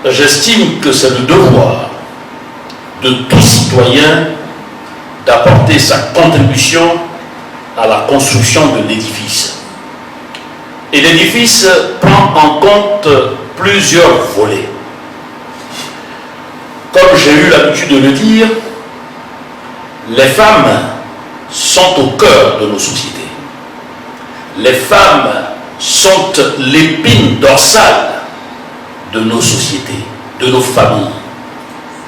j'estime que c'est le devoir de tout citoyen d'apporter sa contribution à la construction de l'édifice. Et l'édifice prend en compte plusieurs volets. Comme j'ai eu l'habitude de le dire, les femmes sont au cœur de nos sociétés. Les femmes sont l'épine dorsale de nos sociétés, de nos familles.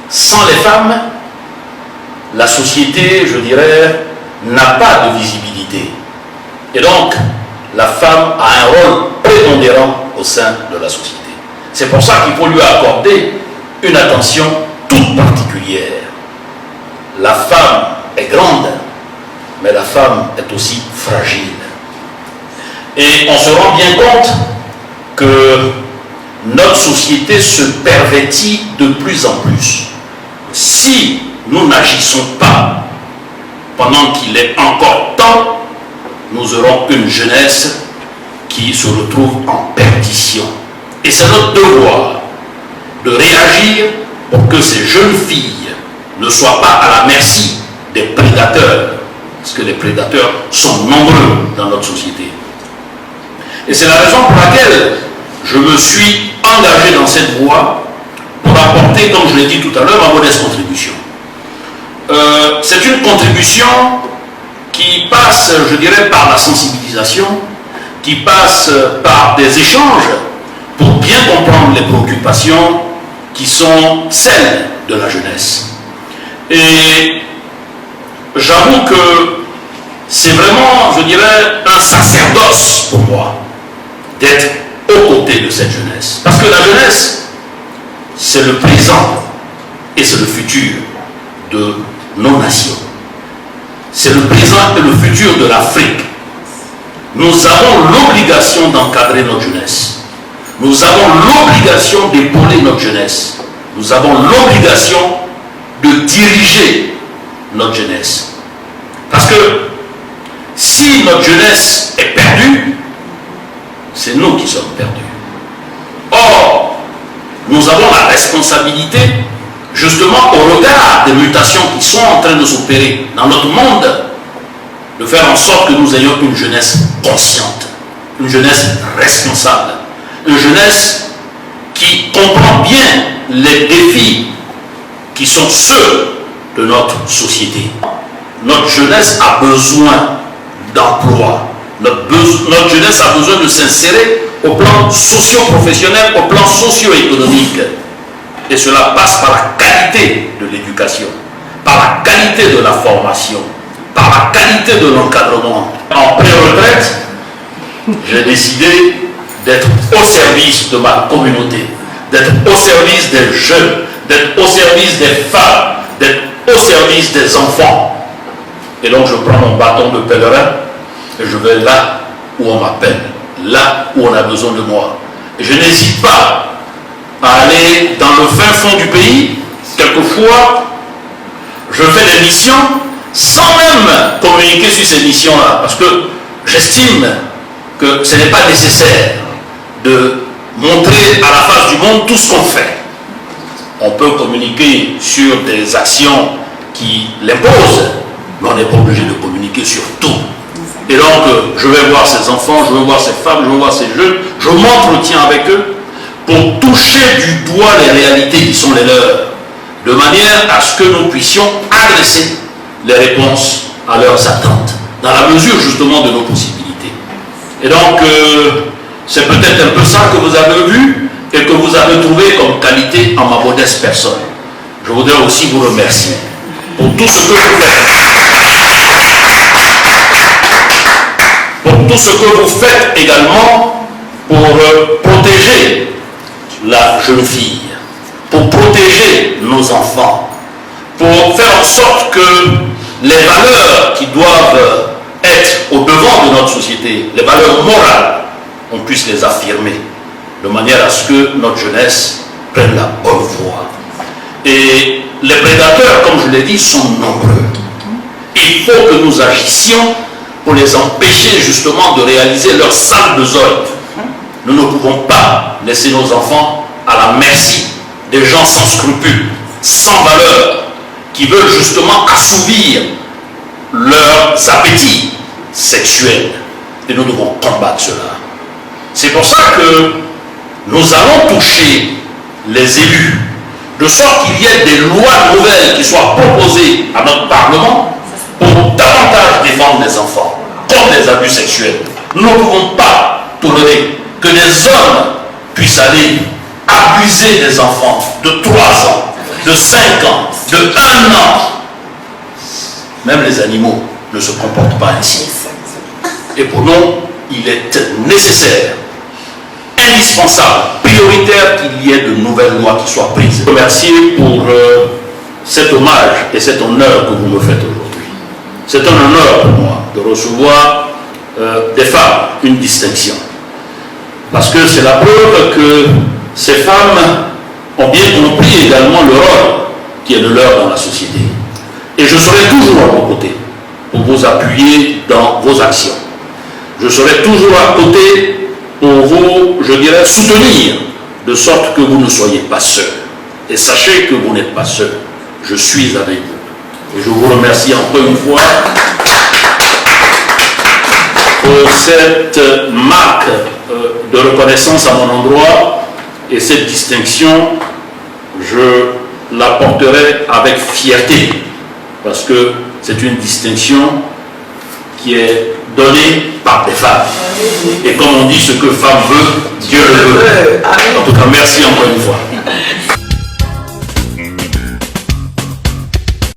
Sans les femmes, la société, je dirais, n'a pas de visibilité. Et donc, la femme a un rôle prépondérant au sein de la société. C'est pour ça qu'il faut lui accorder une attention toute particulière. La femme est grande, mais la femme est aussi fragile. Et on se rend bien compte que notre société se pervertit de plus en plus. Si nous n'agissons pas pendant qu'il est encore temps, nous aurons une jeunesse qui se retrouve en perdition. Et c'est notre devoir de réagir pour que ces jeunes filles ne soient pas à la merci des prédateurs, parce que les prédateurs sont nombreux dans notre société. Et c'est la raison pour laquelle je me suis engagé dans cette voie pour apporter, comme je l'ai dit tout à l'heure, ma modeste contribution. C'est une contribution qui passe, je dirais, par la sensibilisation, qui passe par des échanges pour bien comprendre les préoccupations qui sont celles de la jeunesse. Et j'avoue que c'est vraiment, je dirais, un sacerdoce pour moi d'être aux côtés de cette jeunesse. Parce que la jeunesse, c'est le présent et c'est le futur de nos nations. C'est le présent et le futur de l'Afrique. Nous avons l'obligation d'encadrer notre jeunesse. Nous avons l'obligation d'épauler notre jeunesse. Nous avons l'obligation de diriger notre jeunesse. Parce que si notre jeunesse est perdue, c'est nous qui sommes perdus. Or, nous avons la responsabilité, justement au regard des mutations qui sont en train de s'opérer dans notre monde, de faire en sorte que nous ayons une jeunesse consciente, une jeunesse responsable, une jeunesse qui comprend bien les défis qui sont ceux de notre société. Notre jeunesse a besoin d'emploi. Notre jeunesse a besoin de s'insérer au plan socio-professionnel, au plan socio-économique. Et cela passe par la qualité de l'éducation, par la qualité de la formation, par la qualité de l'encadrement. En pré-retraite, j'ai décidé d'être au service de ma communauté, d'être au service des jeunes, d'être au service des femmes, d'être au service des enfants. Et donc je prends mon bâton de pèlerin et je vais là où on m'appelle, là où on a besoin de moi. Et je n'hésite pas à aller dans le fin fond du pays. Quelquefois, je fais des missions sans même communiquer sur ces missions-là, parce que j'estime que ce n'est pas nécessaire de montrer à la face du monde tout ce qu'on fait. On peut communiquer sur des actions qui l'imposent, mais on n'est pas obligé de communiquer sur tout. Et donc, je vais voir ces enfants, je vais voir ces femmes, je vais voir ces jeunes, je m'entretiens avec eux pour toucher du doigt les réalités qui sont les leurs, de manière à ce que nous puissions adresser les réponses à leurs attentes, dans la mesure justement de nos possibilités. Et donc, c'est peut-être un peu ça que vous avez vu et que vous avez trouvé comme qualité en ma modeste personne. Je voudrais aussi vous remercier pour tout ce que vous faites. Pour tout ce que vous faites également pour protéger la jeune fille, pour protéger nos enfants, pour faire en sorte que les valeurs qui doivent être au devant de notre société, les valeurs morales, on puisse les affirmer, de manière à ce que notre jeunesse prenne la bonne voie. Et les prédateurs, comme je l'ai dit, sont nombreux. Il faut que nous agissions pour les empêcher justement de réaliser leur sale besogne. Nous ne pouvons pas laisser nos enfants à la merci des gens sans scrupules, sans valeur, qui veulent justement assouvir leurs appétits sexuels. Et nous devons combattre cela. C'est pour ça que nous allons toucher les élus, de sorte qu'il y ait des lois nouvelles qui soient proposées à notre Parlement pour davantage défendre les enfants contre les abus sexuels. Nous ne pouvons pas tolérer que des hommes puissent aller abuser des enfants de 3 ans, de 5 ans, de 1 an. Même les animaux ne se comportent pas ainsi. Et pour nous, il est nécessaire, indispensable, prioritaire qu'il y ait de nouvelles lois qui soient prises. Je vous remercie pour cet hommage et cet honneur que vous me faites aujourd'hui. C'est un honneur pour moi de recevoir des femmes, une distinction. Parce que c'est la preuve que ces femmes ont bien compris également le rôle qui est le leur dans la société. Et je serai toujours à vos côtés pour vous appuyer dans vos actions. Je serai toujours à côté pour vous, je dirais, soutenir, de sorte que vous ne soyez pas seuls. Et sachez que vous n'êtes pas seuls. Je suis avec vous. Et je vous remercie encore une fois pour cette marque de reconnaissance à mon endroit, et cette distinction, je la porterai avec fierté, parce que c'est une distinction qui est donnée par des femmes. Et comme on dit, ce que femme veut, Dieu le veut. En tout cas, merci encore une fois.